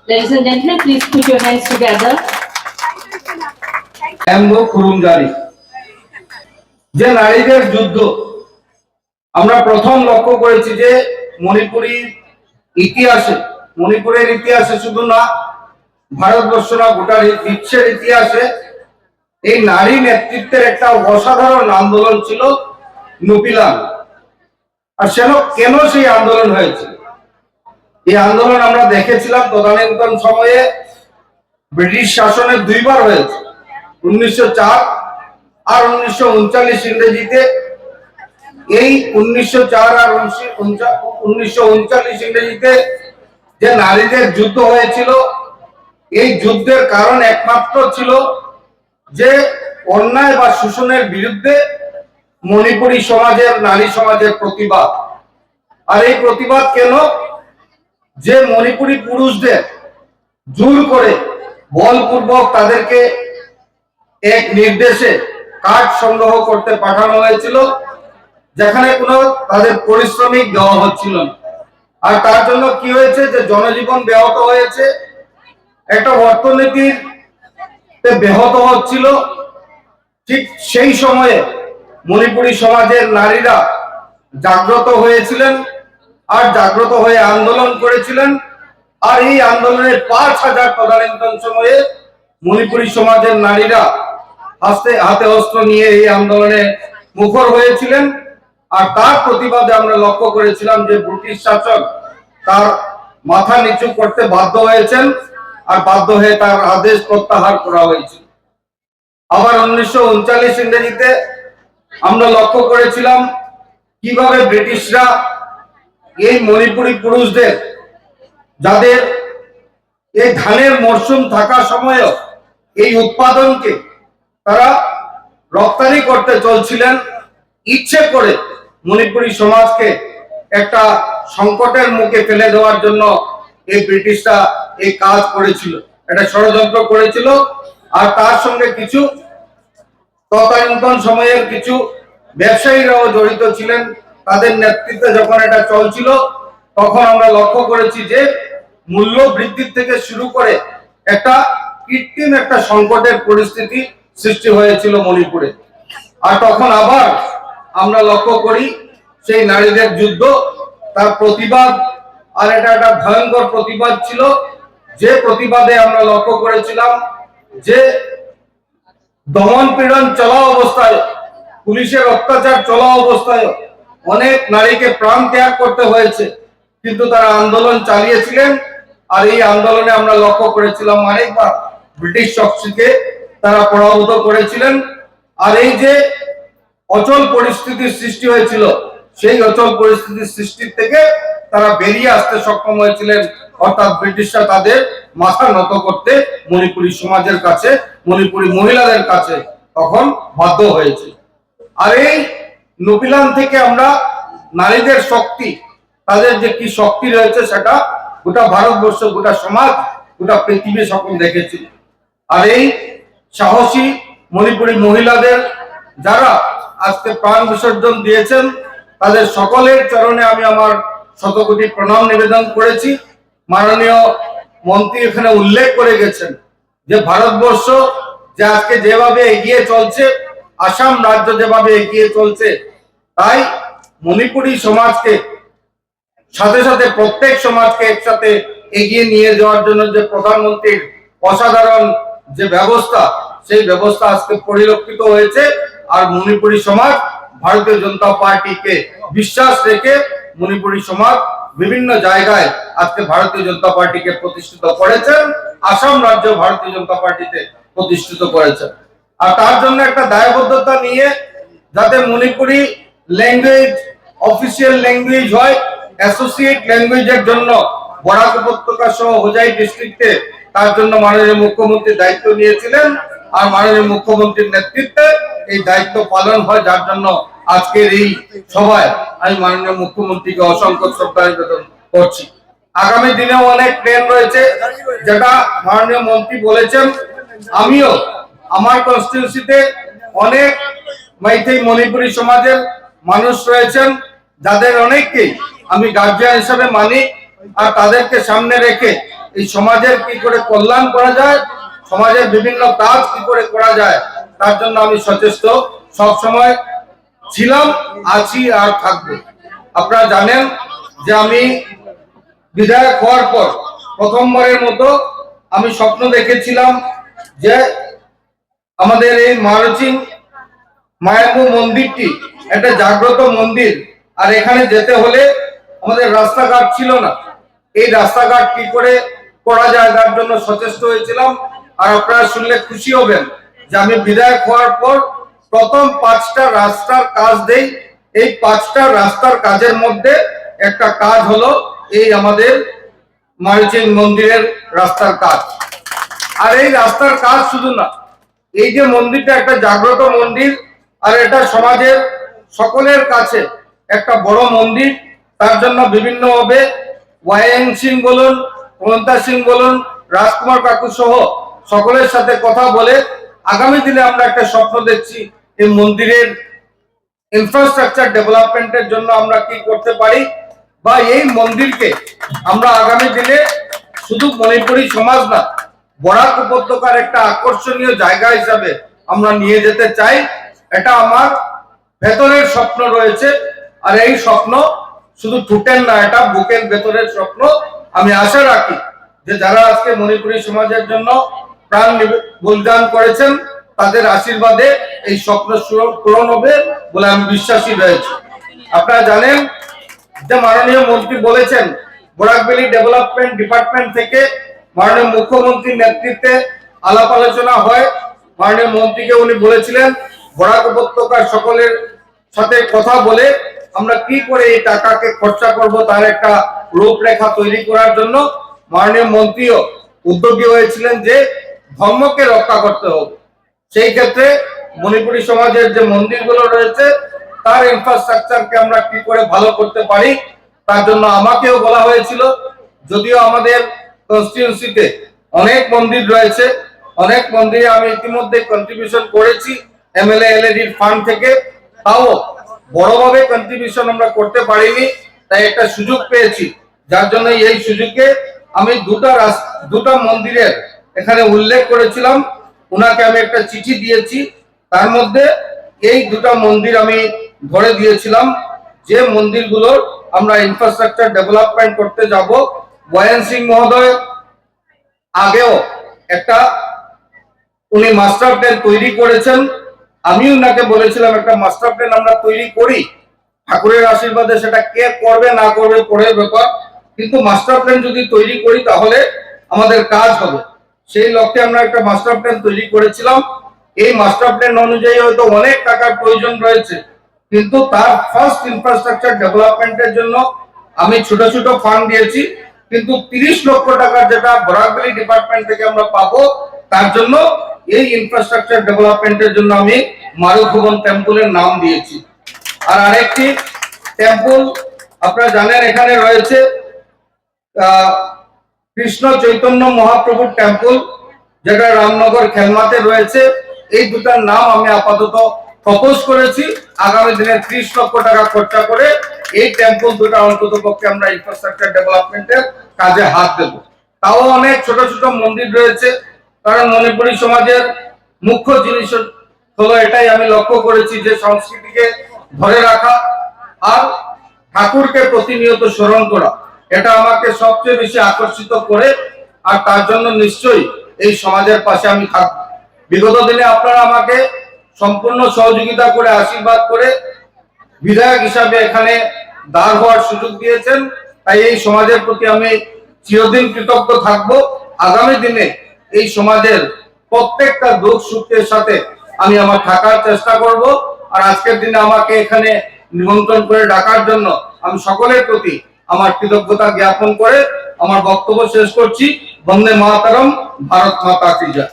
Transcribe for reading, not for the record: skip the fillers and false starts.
Ladies and gentlemen, please put your hands together. যে নারীদের যুদ্ধ আমরা প্রথম লক্ষ্য করেছি যে মণিপুরের ইতিহাসে শুধু না, ভারতবর্ষ না, গোটা বিশ্বের ইতিহাসে এই নারী নেতৃত্বের একটা অসাধারণ আন্দোলন ছিল নুপিলান। আর কেন সেই আন্দোলন হয়েছে? এই আন্দোলন আমরা দেখেছিলাম তদানীন্তন সময়ে ব্রিটিশ শাসনের দুইবার হয়েছে, 1904 আর 1939 ইংরেজিতে। এই 1904 আর 1939 ইংরেজিতে যে নারীদের যুদ্ধ হয়েছিল, এই যুদ্ধের কারণ একমাত্র ছিল যে অন্যায় বা শোষণের বিরুদ্ধে মণিপুরী সমাজের, নারী সমাজের প্রতিবাদ। আর এই প্রতিবাদ কেন? যে মণিপুরী পুরুষদের জোর করে বলপূর্বক তাদেরকে এক নির্দেশে কাঠ সংগ্রহ করতে পাঠানো হয়েছিল, যেখানে কোনো তাদের পারিশ্রমিক দেওয়া হচ্ছিল না। আর তার জন্য কি হয়েছে? যে জনজীবন ব্যাহত হয়েছে, একটা অর্থনীতির ব্যাহত হচ্ছিল। ঠিক সেই সময়ে মণিপুরী সমাজের নারীরা জাগ্রত হয়েছিলেন আর জাগ্রত হয়ে আন্দোলন করেছিলেন। আর এই আন্দোলনের 5000 তদানীন্তন সময়ে মণিপুরী সমাজের নারীরা হাতে অস্ত্র নিয়ে এই আন্দোলনে মুখর হয়েছিলেন। আর তার প্রতিবাদে আমরা লক্ষ্য করেছিলাম যে ব্রিটিশ শাসক তার মাথা নিচু করতে বাধ্য হয়েছেন, আর বাধ্য হয়ে তার আদেশ প্রত্যাহার করা হয়েছিল। আবার 1939 ইংরেজিতে আমরা লক্ষ্য করেছিলাম কিভাবে ব্রিটিশরা এই মণিপুরী পুরুষদের, যাদের এই ধানের মরশুম থাকা সময়ও এই উৎপাদনকে তারা রপ্তানি করতে চলছিলেন, ইচ্ছে করে মণিপুরী সমাজকে একটা সংকটের মুখে ফেলে দেওয়ার জন্য এই ব্রিটিশরা এই কাজ করেছিল, একটা ষড়যন্ত্র করেছিল। আর তার সঙ্গে কিছু তদানীন্তন সময়ের কিছু ব্যবসায়ীরাও জড়িত ছিলেন। তাদের নেতৃত্বে যখন এটা চলছিল, তখন আমরা লক্ষ্য করেছি যে মূল্য বৃদ্ধির থেকে শুরু করে একটা কৃত্রিম একটা সংকটের পরিস্থিতি সৃষ্টি হয়েছিল মণিপুরে। আর তখন আবার আমরা লক্ষ্য করি সেই নারীদের যুদ্ধ, তার প্রতিবাদ। আর এটা একটা ভয়ঙ্কর প্রতিবাদ ছিল, যে প্রতিবাদে আমরা লক্ষ্য করেছিলাম যে দমন পীড়ন চলা অবস্থায়, পুলিশের অত্যাচার চলা অবস্থায় অনেক নারীকে প্রাণ ত্যাগ করতে হয়েছে, কিন্তু তারা আন্দোলন চালিয়েছিলেন। আর এই আন্দোলনে আমরা লক্ষ্য করেছিলাম অনেকবার ব্রিটিশ শক্তিকে তারা পরাভূত করেছিলেন। আর এই যে অচল পরিস্থিতির সৃষ্টি হয়েছিল, সেই অচল পরিস্থিতির সৃষ্টির থেকে তারা বেরিয়ে আসতে সক্ষম হয়েছিলেন। অর্থাৎ ব্রিটিশরা তাদের মাথা নত করতে মণিপুরী সমাজের কাছে, মণিপুরী মহিলাদের কাছে তখন বাধ্য হয়েছে। আর এই নুপিলান থেকে আমরা নারীদের শক্তি, তাদের যে কি শক্তি রয়েছে, সেটা গোটা ভারতবর্ষ, গোটা সমাজ, গোটা পৃথিবী সকল দেখেছি। আর এই সাহসী মণিপুরী মহিলাদের যারা আজকে প্রাণ বিসর্জন দিয়েছেন, তাদের সকলের চরণে আমি আমার শতকোটি প্রণাম নিবেদন করেছি। মাননীয় মন্ত্রী এখানে উল্লেখ করে গেছেন যে ভারতবর্ষ যে আজকে যেভাবে এগিয়ে চলছে, আসাম রাজ্য যেভাবে এগিয়ে চলছে, তাই মণিপুরী সমাজকে সাথে সাথে প্রত্যেক সমাজকে একসাথে এগিয়ে নিয়ে যাওয়ার জন্য যে প্রধানমন্ত্রীর অসাধারণ যে ব্যবস্থা, সেই ব্যবস্থা আজকে পরিলক্ষিত হয়েছে। আর মণিপুরী সমাজ ভারতীয় জনতা পার্টিকে বিশ্বাস রেখে মণিপুরী সমাজ বিভিন্ন জায়গায় আজকে ভারতীয় জনতা পার্টিকে প্রতিষ্ঠিত করেছেন, আসাম রাজ্য ভারতীয় জনতা পার্টিতে প্রতিষ্ঠিত করেছেন। আর তার জন্য একটা দায়বদ্ধতা নিয়ে যাতে মণিপুরী ল্যাঙ্গুয়েজ অফিসিয়াল ল্যাঙ্গুয়েজ হয়, অ্যাসোসিয়েট ল্যাঙ্গুয়েজের জন্য বরাক উপত্যকা সহ হোজাই ডিস্ট্রিক্টে তার জন্য মাননীয় মুখ্যমন্ত্রী দায়িত্ব নিয়েছিলেন। আর মাননীয় মুখ্যমন্ত্রীর নেতৃত্বে এই দায়িত্ব পালন হয়, যার জন্য আজকের এই সভায় আমি মাননীয় মুখ্যমন্ত্রীকে অসংখ্য শ্রদ্ধা নিবেদন করছি। আগামী দিনেও অনেক প্ল্যান রয়েছে, যেটা মাননীয় মন্ত্রী বলেছেন। আমিও আমার কনস্টিটিউয়েন্সিতে অনেক মাইথেই মণিপুরী সমাজের মানুষ রয়েছেন, যাদের অনেককেই আমি গার্জিয়ান হিসেবে মানি, আর তাদেরকে সামনে রেখে এই সমাজের কি করে কল্যাণ করা যায়, সমাজের বিভিন্ন কাজ কি করে করা যায়, তার জন্য আমি সচেষ্ট সব সময় ছিলাম, আছি আর থাকবো। আপনারা জানেন যে আমি বিধায়ক হওয়ার পর প্রথমবারের মতো আমি স্বপ্ন দেখেছিলাম যে আমাদের এই মারচিং মায়াপুর মন্দিরটি একটা জাগ্রত মন্দির, আর এখানে যেতে হলে আমাদের রাস্তাঘাট ছিল না। এই রাস্তাঘাট কি করে করা যায় তার জন্য সচেষ্ট হয়েছিলাম। আর আপনারা শুনলে খুশি হবেন যে আমি বিধায়ক হওয়ার পর প্রথম 5টা রাস্তার কাজ দেই। এই 5টা রাস্তার কাজের মধ্যে একটা কাজ হলো এই আমাদের মারচিং মন্দিরের রাস্তার কাজ। আর এই রাস্তার কাজ শুধু না, এই যে মন্দিরটা একটা জাগ্রত মন্দির, আর এটা সমাজের সকলের কাছে একটা বড় মন্দির। তার জন্য বিভিন্নভাবে ওয়াইএন সিং বলুন, অনন্তা সিং বলুন, রাজকুমার কাকু সহ সকলের সাথে কথা বলে আগামী দিনে আমরা একটা স্বপ্ন দেখছি এই মন্দিরের ইনফ্রাস্ট্রাকচার ডেভেলপমেন্টের জন্য আমরা কি করতে পারি, বা এই মন্দিরকে আমরা আগামী দিনে শুধু মণিপুরী সমাজ না, বরাক উপত্যকার একটা আকর্ষণীয় জায়গা হিসাবে আমরা নিয়ে যেতে চাই। এটা আমার ভেতরের স্বপ্ন রয়েছে, আর এই স্বপ্ন শুধু ঠুটেন না, এটা বুকের ভেতরের স্বপ্ন। আমি আশা রাখি যে যারা আজকে মণিপুরী সমাজের জন্য প্রাণ বলিদান করেছেন, তাদের আশীর্বাদে এই স্বপ্ন পূরণ হবে বলে আমি বিশ্বাসী রয়েছে। আপনারা জানেন যে মাননীয় মন্ত্রী বলেছেন বরাক ভ্যালি ডেভেলপমেন্ট ডিপার্টমেন্ট থেকে মাননীয় মুখ্যমন্ত্রীর নেতৃত্বে আলাপ আলোচনা হয়। মাননীয় মন্ত্রীকে উনি বলেছিলেন বরাক উপত্যকার সকলের সাথে কথা বলে আমরা কি করে এই টাকাকে খরচা করব তার একটা রূপরেখা তৈরি করার জন্য মাননীয় মন্ত্রীও উদ্যোগী হয়েছিলেন যে ধর্মকে রক্ষা করতে হবে। সেই ক্ষেত্রে মণিপুরী সমাজের যে মন্দিরগুলো রয়েছে তার ইনফ্রাস্ট্রাকচারকে আমরা কি করে ভালো করতে পারি, তার জন্য আমাকেও বলা হয়েছিল। যদিও আমাদের কনস্টিটিউয়েন্সিতে অনেক মন্দির রয়েছে, অনেক মন্দিরে আমি ইতিমধ্যে কন্ট্রিবিউশন করেছি এমএলএ এলএডির ফান্ড থেকে, তাও বড়ভাবে কন্ট্রিবিউশন আমরা করতে পারিনি। তাই একটা সুযোগ পেয়েছি, যার জন্য এই সুযোগে আমি দুটা মন্দিরের এখানে উল্লেখ করেছিলাম। ওনাকে আমি একটা চিঠি দিয়েছি, তার মধ্যে এই দুটা মন্দির আমি ধরে দিয়েছিলাম যে মন্দিরগুলোর আমরা ইনফ্রাস্ট্রাকচার ডেভেলপমেন্ট করতে যাব। ওয়াইএন সিং মহোদয় আগেও একটা উনি মাস্টার প্ল্যান তৈরি করেছেন, আমি ওনাকে বলেছিলাম একটা মাস্টার প্ল্যান আমরা তৈরি করি, ঠাকুরের আশীর্বাদে সেটা কে করবে না করবে পরের ব্যাপার, কিন্তু মাস্টার প্ল্যান যদি তৈরি করি তাহলে আমাদের কাজ হবে। সেই লক্ষ্যে আমরা একটা মাস্টার প্ল্যান তৈরি করেছিলাম। এই মাস্টার প্ল্যান অনুযায়ী হয়তো অনেক টাকার প্রয়োজন রয়েছে, কিন্তু তার ফার্স্ট ইনফ্রাস্ট্রাকচার ডেভেলপমেন্টের জন্য আমি ছোট ছোট ফান্ড দিয়েছি, কিন্তু 30 লক্ষ টাকা যেটা বরাক ভ্যালি ডিপার্টমেন্ট থেকে আমরা পাবো তার জন্য এই ইনফ্রাস্ট্রাকচার ডেভেলপমেন্টের জন্য আমি মারুভুবন টেম্পলের নাম দিয়েছি। আর আরেকটি টেম্পল আপনারা জানেন এখানে রয়েছে কৃষ্ণ চৈতন্য মহাপ্রভুর টেম্পল, যেটা রামনগর খেলমাতে রয়েছে। এই দুটার নাম আমি আপাতত প্রপোজ করেছি, আগামী দিনে 30 লক্ষ টাকা খরচা করে এই টেম্পল দুটা অন্তত পক্ষে আমরা ইনফ্রাস্ট্রাকচার ডেভেলপমেন্টের কাজে হাত দেব। তাও অনেক ছোট ছোট মন্দির রয়েছে, কারণ মণিপুরী সমাজের মুখ্য জিনিস হলো এটাই আমি লক্ষ্য করেছি যে সংস্কৃতিকে ধরে রাখা আর ঠাকুরকে প্রতিনিয়ত স্মরণ করা, এটা আমাকে সবচেয়ে বেশি আকর্ষিত করে। আর তার জন্য নিশ্চয়ই এই সমাজের পাশে আমি থাকবো। বিগত দিনে আপনারা আমাকে সম্পূর্ণ সহযোগিতা করে আশীর্বাদ করে বিধায়ক হিসাবে এখানে দাঁড় হওয়ার সুযোগ দিয়েছেন, তাই এই সমাজের প্রতি আমি চিরদিন কৃতজ্ঞ থাকবো। আগামী দিনে এই সমাজের প্রত্যেকটা দুঃখ সুখের সাথে আমি আমার থাকার চেষ্টা করব। আর আজকের দিনে আমাকে এখানে নিমন্ত্রণ করে ডাকার জন্য আমি সকলের প্রতি আমার কৃতজ্ঞতা জ্ঞাপন করে আমার বক্তব্য শেষ করছি। বন্দে মাতরম, ভারত মাতা কি জয়।